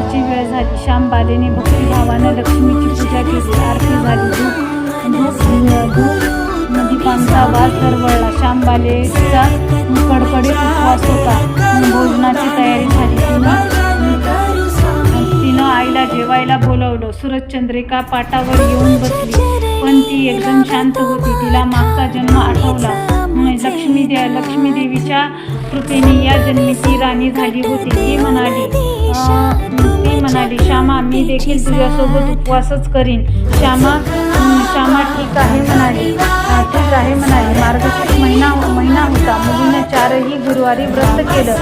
दुपारची वेळ झाली. श्यामबालेने भक्तिभावानं लक्ष्मीची पूजा केली. आरती झाली. धूप दीपांचा वास दरवळला. श्यामबालेचा कडकडीत उपवास होता. भोजनाची तयारी झाली. तिनं आईला जेवायला बोलवलं. सूरजचंद्रिका पाटावर येऊन बसली, पण ती एकदम शांत होती. तिला मागचा जन्म आठवला. लक्ष्मी देवीच्या कृपेने या जन्मी ती राणी झाली होती. ती म्हणाली, श्यामा, मी देखील तुझ्यासोबत उपवासच करीन. श्यामा ठीक आहे म्हणाली. मार्गशीर्ष महिना होता. मुलीने 4ही गुरुवारी व्रत केलं.